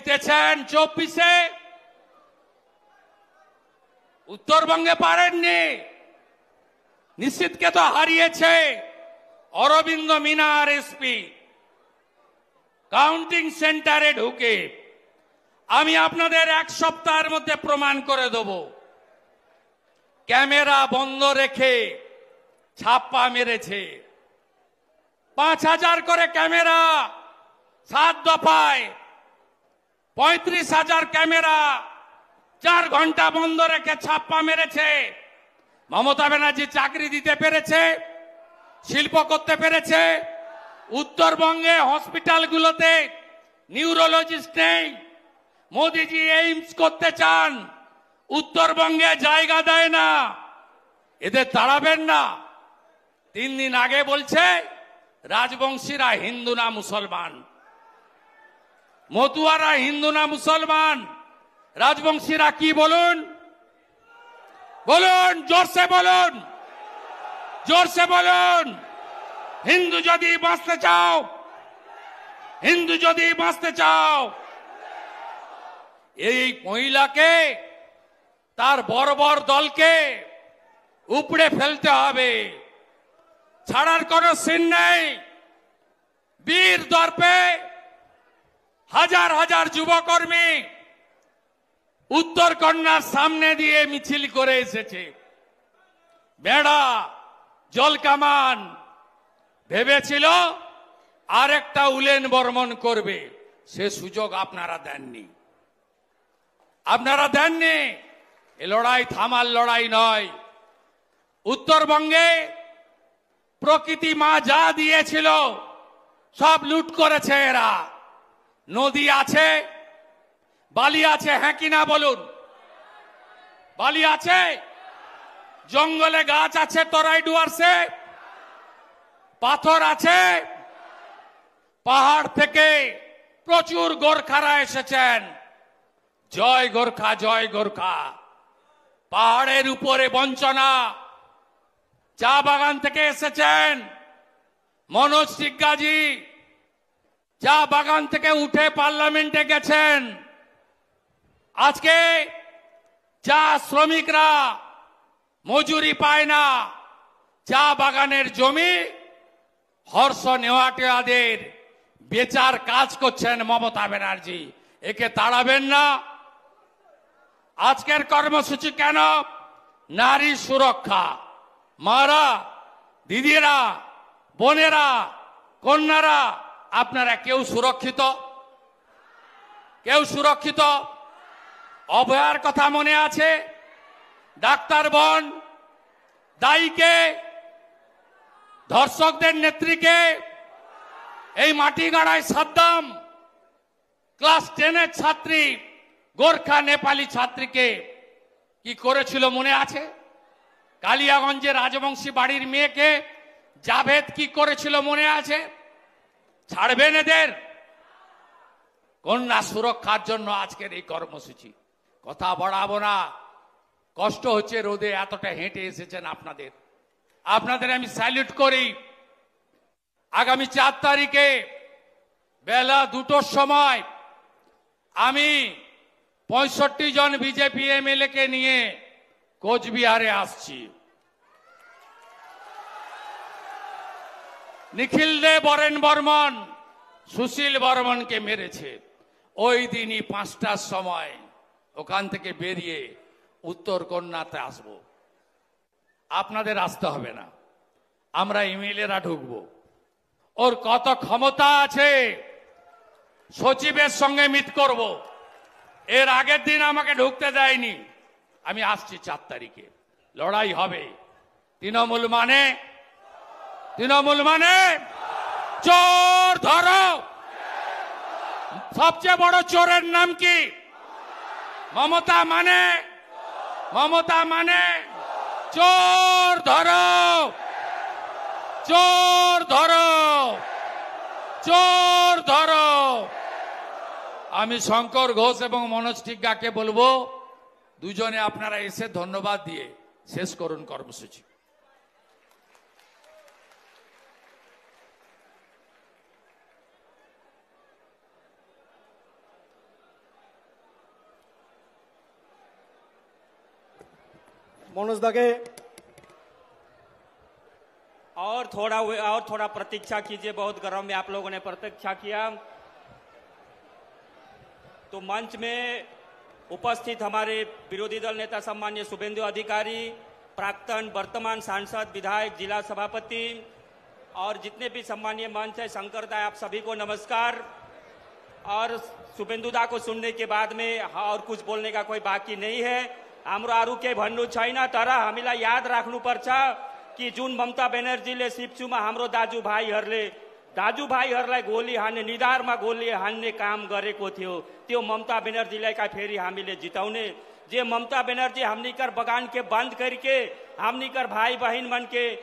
জিতেছেন 24-এ, উত্তরবঙ্গে পারেননি। নিশ্চিতকে তো হারিয়েছে অরবিন্দ মিনার এসপি কাউন্টিং সেন্টারে ঢুকে। আমি আপনাদের এক সপ্তাহের মধ্যে প্রমাণ করে দেব, ক্যামেরা বন্ধ রেখে ছাপ্পা মেরেছে। 5,000 করে ক্যামেরা 7 দফায়, 35,000 ক্যামেরা 4 ঘন্টা বন্ধ রেখে ছাপ্পা মেরেছে। মমতা ব্যানার্জি চাকরি দিতে পেরেছে, শিল্প করতে পেরেছে। উত্তরবঙ্গে হসপিটালগুলোতে নিউরোলজিস্ট নেই। মোদিজি এইমস করতে চান, উত্তরবঙ্গে জায়গা দেয় না। এদের তাড়াবেন না। 3 দিন আগে বলছে রাজবংশীরা হিন্দু না মুসলমান, মতুয়ারা হিন্দু না মুসলমান। রাজবংশীরা কি বলুন, বলুন, জোরসে বলুন, জোরসে বলুন। হিন্দু যদি বাঁচতে চাও, হিন্দু যদি বাঁচতে চাও, এই মহিলাকে, তার বর্বর দলকে উপড়ে ফেলতে হবে। ছাড়ার কোনো সিন নেই। বীর দর্পে হাজার হাজার যুবকর্মী উত্তরকন্যার সামনে দিয়ে মিছিল করে এসেছে। বেড়া, জলকামান ভেবেছিল আর একটা উলেন বর্মন করবে, সে সুযোগ আপনারা দেননি। আপনারা দেননি। এ লড়াই থামার লড়াই নয়। উত্তরবঙ্গে প্রকৃতি মা যা দিয়েছিল সব লুট করেছে এরা। নদী আছে, বালি আছে, হ্যাঁ কিনা বলুন? বালি আছে, জঙ্গলে গাছ আছে, তরাই ডুয়ার্সে পাথর আছে। পাহাড় থেকে প্রচুর গোর্খারা এসেছেন। জয় গোর্খা, জয় গোর্খা। পাহাড়ের উপরে বঞ্চনা। চা বাগান থেকে এসেছেন মনোজ সিকগাজি, চা বাগান থেকে উঠে পার্লামেন্টে গেছেন। আজকে চা শ্রমিকরা মজুরি পায় না। চা বাগানের জমি হর্ষ নেওয়াটিয়াদের বেচার কাজ করছেন মমতা ব্যানার্জি। একে তাড়াবেন না। আজকের কর্মসূচি কেন? নারী সুরক্ষা। মারা, দিদিরা, বোনেরা, কন্যারা, আপনারা কেউ সুরক্ষিত? কেউ সুরক্ষিত? অভয়ার কথা মনে আছে? ডাক্তার বোন, দায়ীকে, ধর্ষকদের নেত্রীকে, এই মাটিগাড়ায় সাদ্দাম ক্লাস 10-এর ছাত্রী, গোর্খা নেপালি ছাত্রীকে কি করেছিল মনে আছে? কালিয়াগঞ্জে রাজবংশী বাড়ির মেয়েকে জাভেদ কি করেছিল মনে আছে? ছাড়বেন এদের? কন্যা সুরক্ষার জন্য আজকের এই কর্মসূচি। কথা বাড়াবো না। কষ্ট হচ্ছে, রোদে এতটা হেঁটে এসেছেন আপনাদের। আপনাদের আমি স্যালুট করি। আগামী 4 তারিখে বেলা 2টোর সময় আমি 65 জন বিজেপি এমএলএ কে নিয়ে কোচবিহারে আসছি। নিখিল দে বরেন বর্মন সুশীল বর্মনকে মেরেছে। ওই দিনই 5টার সময় ওখান থেকে বেরিয়ে উত্তরকন্যাতে আসব। আপনাদের আসতে হবে না, আমরা এমএলএরা ঢুকবো। ওর কত ক্ষমতা আছে, সচিবের সঙ্গে মিট করব। এর আগের দিন আমাকে ঢুকতে দেয়নি। আমি আসছি 4 তারিখে, লড়াই হবে। তৃণমূল মানে, তৃণমূল মানে চোর ধরো। সবচেয়ে বড় চোরের নাম কি? মমতা মানে, মমতা মানে চোর ধরো, চোর ধরো, চোর ধরো। আমি শঙ্কর ঘোষ এবং মনোজ টিগ্গাকে বলবো, দুজনে আপনারা এসে ধন্যবাদ দিয়ে শেষ করুন কর্মসূচি। मनोज दागे और थोड़ा प्रतीक्षा कीजिए। बहुत गर्म में आप लोगों ने प्रतीक्षा किया। तो मंच में उपस्थित हमारे विरोधी दल नेता सम्माननीय शुभेंदु अधिकारी, प्राक्तन वर्तमान सांसद विधायक जिला सभापति और जितने भी सम्मानीय मंच है, शंकर दा, आप सभी को नमस्कार। और शुभेंदु दा को सुनने के बाद में और कुछ बोलने का कोई बाकी नहीं है। हाम्रो अरू केही भन्नु छैन, तर हामीलाई याद राख्नुपर्छ कि जुन ममता ब्यानर्जीले सिपचुमा हाम्रो दाजुभाइहरूलाई गोली हान्ने, निधारमा गोली हान्ने काम गरेको थियो, त्यो ममता ब्यानर्जीलाई का फेरि हामीले जिताउने। जे ममता ब्यानर्जी हमनी कर बगान के बंद करके हमनी कर भाई बहन मन के